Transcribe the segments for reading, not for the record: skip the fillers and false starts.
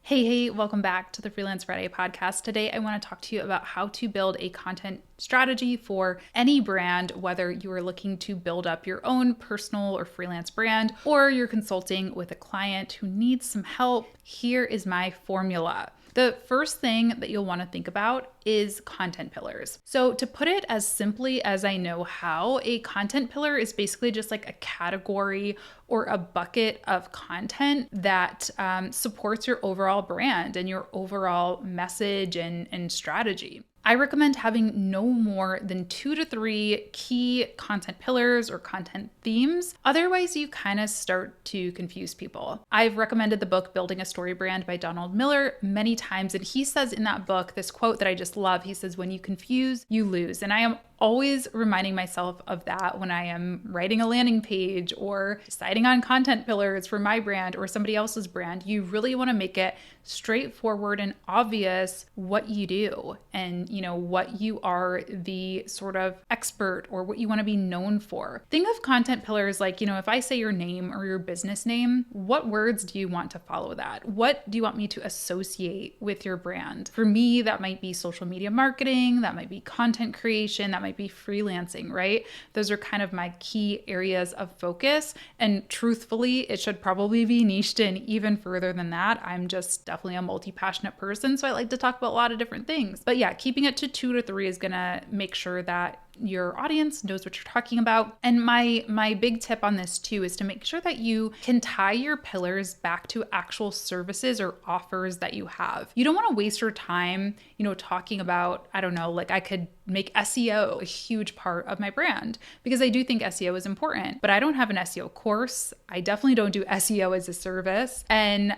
Hey, welcome back to the Freelance Friday podcast. Today, I want to talk to you about how to build a content strategy for any brand, whether you are looking to build up your own personal or freelance brand, or you're consulting with a client who needs some help. Here is my formula. The first thing that you'll want to think about is content pillars. So to put it as simply as I know how, a content pillar is basically just like a category or a bucket of content that supports your overall brand and your overall message and strategy. I recommend having no more than 2 to 3 key content pillars or content themes. Otherwise, you kind of start to confuse people. I've recommended the book Building a Story Brand by Donald Miller many times, and he says in that book this quote that I just love. He says, "When you confuse, you lose." And I am always reminding myself of that when I am writing a landing page or deciding on content pillars for my brand or somebody else's brand. You really want to make it straightforward and obvious what you do and what you are the sort of expert or what you want to be known for. Think of content pillars like, if I say your name or your business name, what words do you want to follow that? What do you want me to associate with your brand? For me, that might be social media marketing, that might be content creation, that might be freelancing, right? Those are kind of my key areas of focus. And truthfully, it should probably be niched in even further than that. I'm just definitely a multi-passionate person, so I like to talk about a lot of different things. But yeah, keeping it to 2 to 3 is gonna make sure that your audience knows what you're talking about. And my big tip on this too is to make sure that you can tie your pillars back to actual services or offers that you have. You don't want to waste your time, talking about, I don't know, like I could make SEO a huge part of my brand because I do think SEO is important, but I don't have an SEO course. I definitely don't do SEO as a service. And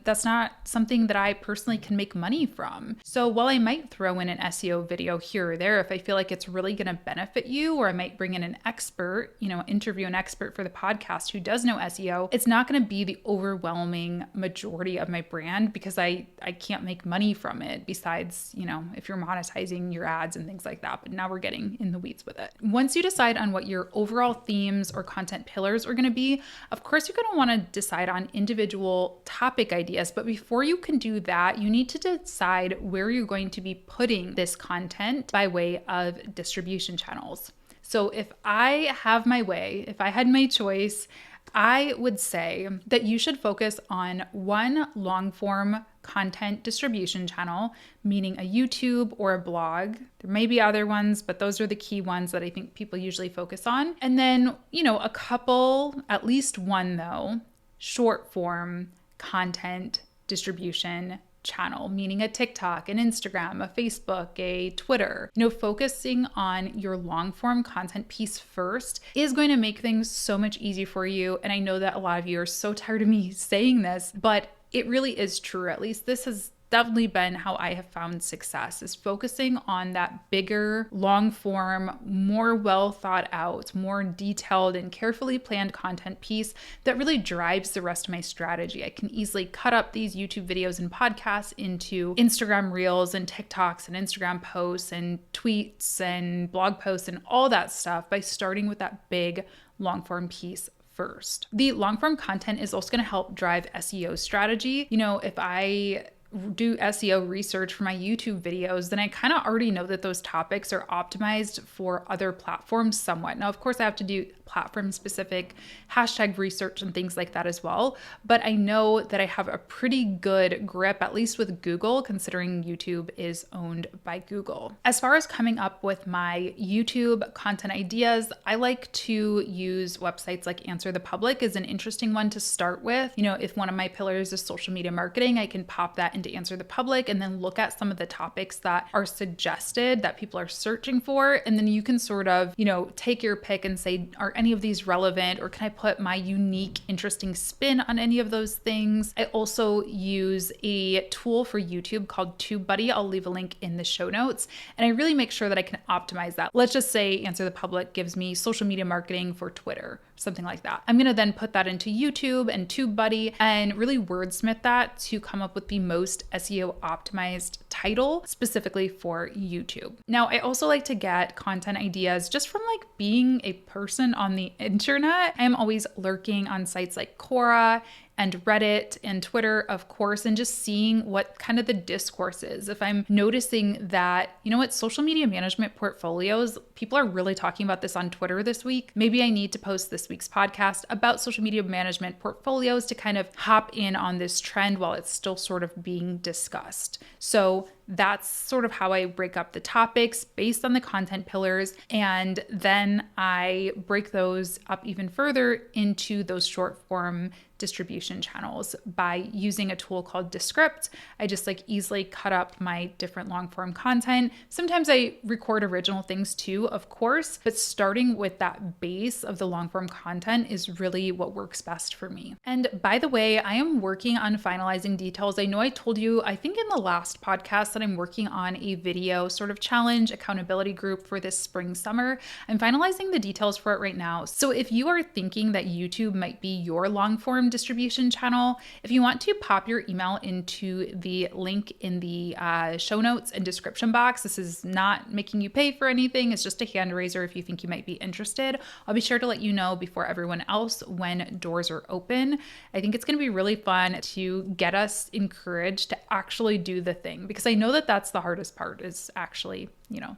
that's not something that I personally can make money from. So while I might throw in an SEO video here or there, if I feel like it's really going to benefit you, or I might bring in an expert, interview an expert for the podcast who does know SEO, it's not going to be the overwhelming majority of my brand because I can't make money from it besides, if you're monetizing your ads and things like that. But now we're getting in the weeds with it. Once you decide on what your overall themes or content pillars are going to be, of course, you're going to want to decide on individual topic ideas. But before you can do that, you need to decide where you're going to be putting this content by way of distribution channels. So if I have my way, if I had my choice, I would say that you should focus on one long form content distribution channel, meaning a YouTube or a blog. There may be other ones, but those are the key ones that I think people usually focus on. And then, a couple, at least one though, short form content distribution channel, meaning a TikTok, an Instagram, a Facebook, a Twitter. Focusing on your long form content piece first is going to make things so much easier for you. And I know that a lot of you are so tired of me saying this, but it really is true. At least this has definitely been how I have found success, is focusing on that bigger, long form, more well thought out, more detailed and carefully planned content piece that really drives the rest of my strategy. I can easily cut up these YouTube videos and podcasts into Instagram Reels and TikToks and Instagram posts and tweets and blog posts and all that stuff by starting with that big long form piece first. The long form content is also going to help drive SEO strategy. If I do SEO research for my YouTube videos, then I kind of already know that those topics are optimized for other platforms somewhat. Now, of course, I have to do platform specific hashtag research and things like that as well. But I know that I have a pretty good grip, at least with Google, considering YouTube is owned by Google. As far as coming up with my YouTube content ideas, I like to use websites like Answer the Public is an interesting one to start with. If one of my pillars is social media marketing, I can pop that into Answer the Public and then look at some of the topics that are suggested that people are searching for. And then you can sort of, take your pick and say, are any of these relevant, or can I put my unique, interesting spin on any of those things? I also use a tool for YouTube called TubeBuddy. I'll leave a link in the show notes. And I really make sure that I can optimize that. Let's just say Answer the Public gives me social media marketing for Twitter, something like that. I'm going to then put that into YouTube and TubeBuddy and really wordsmith that to come up with the most SEO optimized title specifically for YouTube. Now, I also like to get content ideas just from being a person on the internet. I'm always lurking on sites like Quora and Reddit and Twitter, of course, and just seeing what kind of the discourse is. If I'm noticing that, you know what, social media management portfolios, people are really talking about this on Twitter this week, maybe I need to post this week's podcast about social media management portfolios to kind of hop in on this trend while it's still sort of being discussed. So that's sort of how I break up the topics based on the content pillars. And then I break those up even further into those short form distribution channels by using a tool called Descript. I just easily cut up my different long form content. Sometimes I record original things too, of course, but starting with that base of the long form content is really what works best for me. And by the way, I am working on finalizing details. I know I told you, I think in the last podcast, that I'm working on a video sort of challenge accountability group for this spring summer. I'm finalizing the details for it right now. So if you are thinking that YouTube might be your long form distribution channel, if you want to pop your email into the link in the show notes and description box, this is not making you pay for anything. It's just a hand raiser if you think you might be interested. I'll be sure to let you know before everyone else when doors are open. I think it's going to be really fun to get us encouraged to actually do the thing, because I know that that's the hardest part, is actually,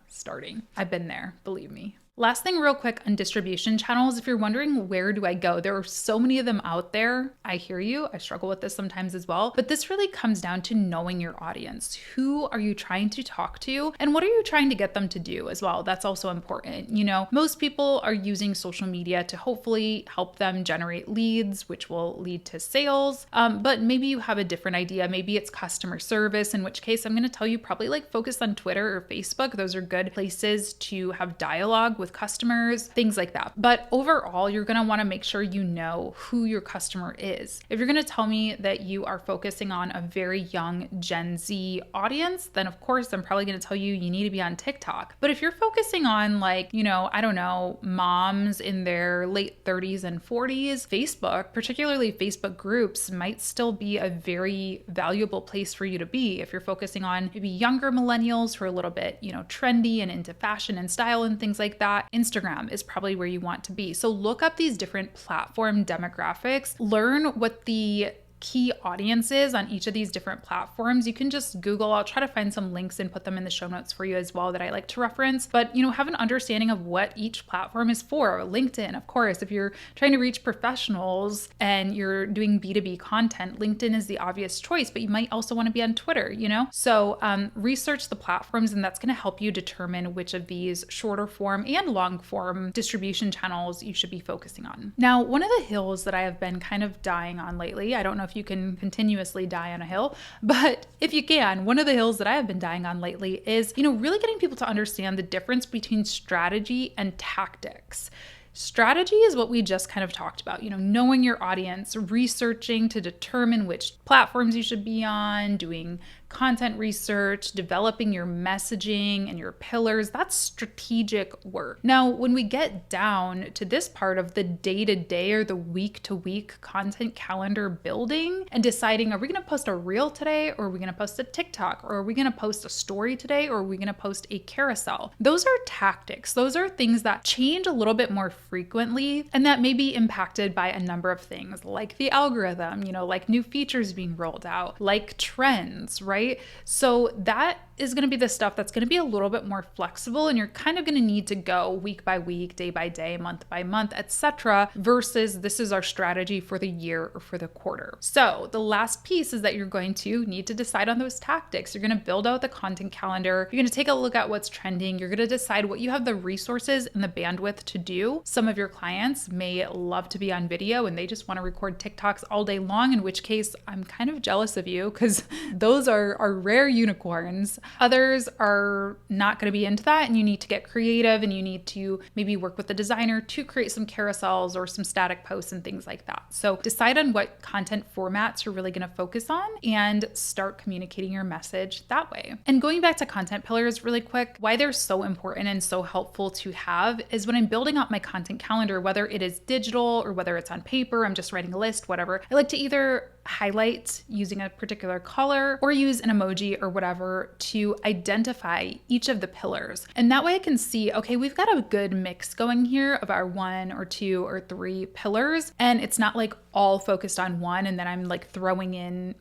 starting. I've been there, believe me. Last thing real quick on distribution channels, if you're wondering where do I go, there are so many of them out there. I hear you. I struggle with this sometimes as well. But this really comes down to knowing your audience. Who are you trying to talk to? And what are you trying to get them to do as well? That's also important. Most people are using social media to hopefully help them generate leads, which will lead to sales. But maybe you have a different idea. Maybe it's customer service, in which case I'm going to tell you probably focus on Twitter or Facebook. Those are good places to have dialogue with customers, things like that. But overall, you're going to want to make sure you know who your customer is. If you're going to tell me that you are focusing on a very young Gen Z audience, then of course I'm probably going to tell you need to be on TikTok. But if you're focusing on I don't know, moms in their late 30s and 40s, Facebook, particularly Facebook groups, might still be a very valuable place for you to be. If you're focusing on maybe younger millennials who are a little bit, trendy and into fashion and style and things like that, Instagram is probably where you want to be. So look up these different platform demographics, learn what the key audiences on each of these different platforms. You can just Google. I'll try to find some links and put them in the show notes for you as well that I like to reference. But, have an understanding of what each platform is for. LinkedIn, of course, if you're trying to reach professionals and you're doing B2B content, LinkedIn is the obvious choice, but you might also want to be on Twitter, So research the platforms, and that's going to help you determine which of these shorter form and long form distribution channels you should be focusing on. Now, one of the hills that I have been kind of dying on lately, I don't know if you can continuously die on a hill, but if you can, one of the hills that I have been dying on lately is, really getting people to understand the difference between strategy and tactics. Strategy is what we just kind of talked about, knowing your audience, researching to determine which platforms you should be on, doing content research, developing your messaging and your pillars. That's strategic work. Now, when we get down to this part of the day-to-day or the week-to-week content calendar building and deciding, are we going to post a reel today, or are we going to post a TikTok, or are we going to post a story today, or are we going to post a carousel? Those are tactics. Those are things that change a little bit more frequently and that may be impacted by a number of things, like the algorithm, like new features being rolled out, like trends, right? So that is going to be the stuff that's going to be a little bit more flexible, and you're kind of going to need to go week by week, day by day, month by month, etc., versus this is our strategy for the year or for the quarter. So the last piece is that you're going to need to decide on those tactics. You're going to build out the content calendar. You're going to take a look at what's trending. You're going to decide what you have the resources and the bandwidth to do. Some of your clients may love to be on video and they just want to record TikToks all day long, in which case I'm kind of jealous of you, because those are rare unicorns. Others are not going to be into that, and you need to get creative, and you need to maybe work with the designer to create some carousels or some static posts and things like that. So decide on what content formats you're really going to focus on and start communicating your message that way. And going back to content pillars really quick, why they're so important and so helpful to have is when I'm building out my content calendar, whether it is digital or whether it's on paper, I'm just writing a list, whatever, I like to either highlight using a particular color or use an emoji or whatever to identify each of the pillars. And that way I can see, okay, we've got a good mix going here of our 1 or 2 or 3 pillars. And it's not like all focused on one and then I'm like throwing in,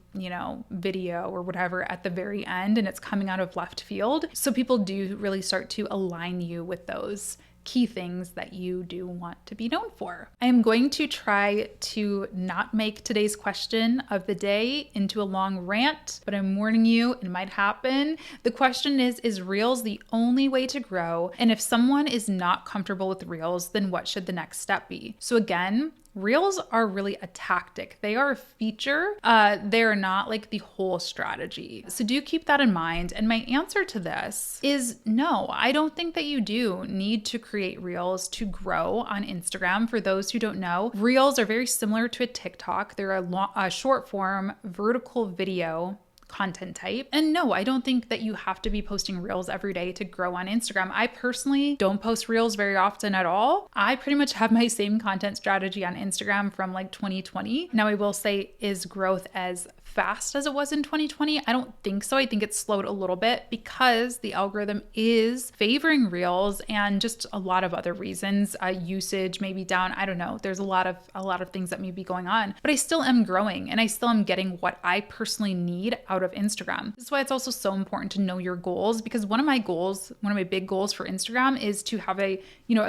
video or whatever at the very end and it's coming out of left field. So people do really start to align you with those key things that you do want to be known for. I am going to try to not make today's question of the day into a long rant, but I'm warning you, it might happen. The question is Reels the only way to grow? And if someone is not comfortable with Reels, then what should the next step be? So again, Reels are really a tactic. They are a feature. They're not like the whole strategy. So do keep that in mind. And my answer to this is no, I don't think that you do need to create Reels to grow on Instagram. For those who don't know, Reels are very similar to a TikTok. They're a short form vertical video content type. And no, I don't think that you have to be posting Reels every day to grow on Instagram. I personally don't post Reels very often at all. I pretty much have my same content strategy on Instagram from like 2020. Now I will say, is growth as fast as it was in 2020? I don't think so. I think it's slowed a little bit because the algorithm is favoring Reels and just a lot of other reasons. Usage may be down. I don't know. There's a lot of things that may be going on, but I still am growing and I still am getting what I personally need out of Instagram. This is why it's also so important to know your goals, because one of my big goals for Instagram is to have a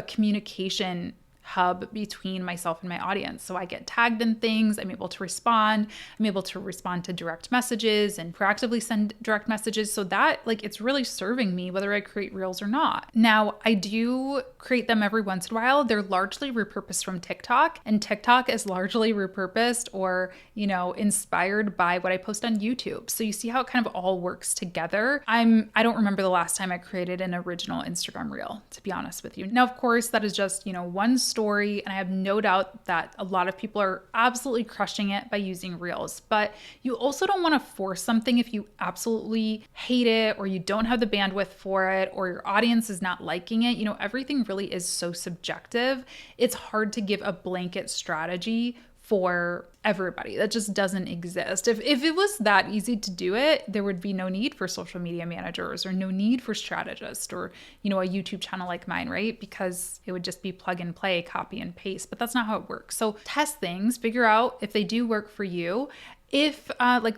communication hub between myself and my audience. So I get tagged in things, I'm able to respond to direct messages and proactively send direct messages. So that it's really serving me whether I create Reels or not. Now I do create them every once in a while. They're largely repurposed from TikTok, and TikTok is largely repurposed or, inspired by what I post on YouTube. So you see how it kind of all works together. I don't remember the last time I created an original Instagram Reel, to be honest with you. Now, of course, that is just, one story, and I have no doubt that a lot of people are absolutely crushing it by using Reels, but you also don't want to force something if you absolutely hate it or you don't have the bandwidth for it or your audience is not liking it. Everything really is so subjective. It's hard to give a blanket strategy for everybody. That just doesn't exist. If it was that easy to do it, there would be no need for social media managers or no need for strategists or, a YouTube channel like mine, right? Because it would just be plug and play, copy and paste, but that's not how it works. So test things, figure out if they do work for you. If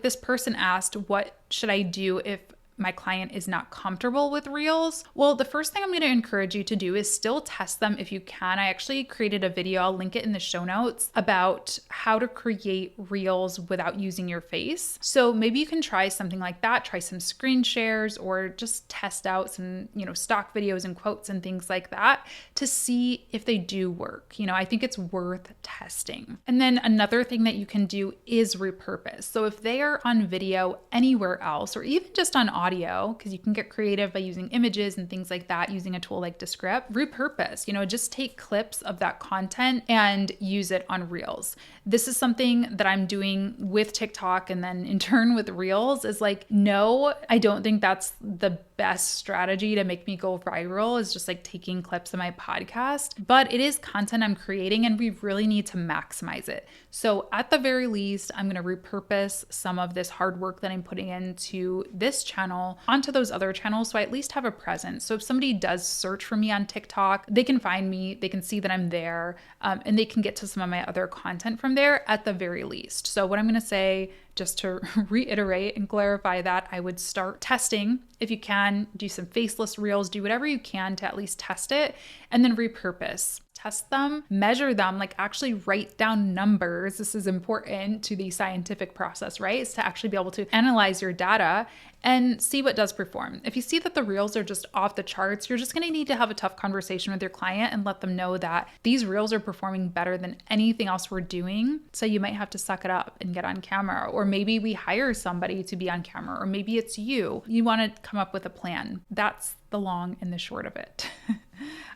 this person asked, what should I do if my client is not comfortable with Reels? Well, the first thing I'm going to encourage you to do is still test them if you can. I actually created a video, I'll link it in the show notes, about how to create Reels without using your face. So maybe you can try something like that, try some screen shares or just test out some, stock videos and quotes and things like that to see if they do work. I think it's worth testing. And then another thing that you can do is repurpose. So if they are on video anywhere else or even just on audio, because you can get creative by using images and things like that, using a tool like Descript, repurpose, just take clips of that content and use it on Reels. This is something that I'm doing with TikTok and then in turn with Reels is no, I don't think that's the best strategy to make me go viral is just taking clips of my podcast, but it is content I'm creating and we really need to maximize it. So at the very least, I'm going to repurpose some of this hard work that I'm putting into this channel onto those other channels so I at least have a presence. So if somebody does search for me on TikTok, they can find me, they can see that I'm there, and they can get to some of my other content from there at the very least. So what I'm going to say, just to reiterate and clarify, that I would start testing. If you can, do some faceless Reels, do whatever you can to at least test it, and then repurpose. Test them, measure them, actually write down numbers. This is important to the scientific process, right? Is to actually be able to analyze your data and see what does perform. If you see that the Reels are just off the charts, you're just going to need to have a tough conversation with your client and let them know that these Reels are performing better than anything else we're doing. So you might have to suck it up and get on camera, or maybe we hire somebody to be on camera, or maybe it's you. You want to come up with a plan. That's the long and the short of it.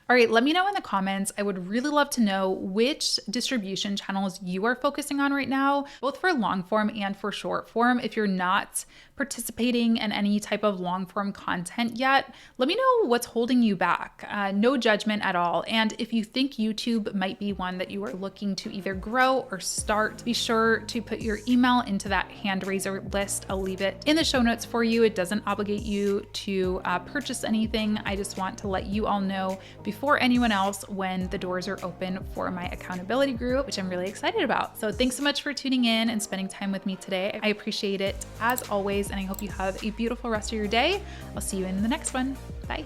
All right, let me know in the comments. I would really love to know which distribution channels you are focusing on right now, both for long form and for short form. If you're not participating in any type of long form content yet, let me know what's holding you back. No judgment at all. And if you think YouTube might be one that you are looking to either grow or start, be sure to put your email into that hand raiser list. I'll leave it in the show notes for you. It doesn't obligate you to purchase anything. I just want to let you all know before anyone else when the doors are open for my accountability group, which I'm really excited about. So thanks so much for tuning in and spending time with me today. I appreciate it as always, and I hope you have a beautiful rest of your day. I'll see you in the next one. Bye.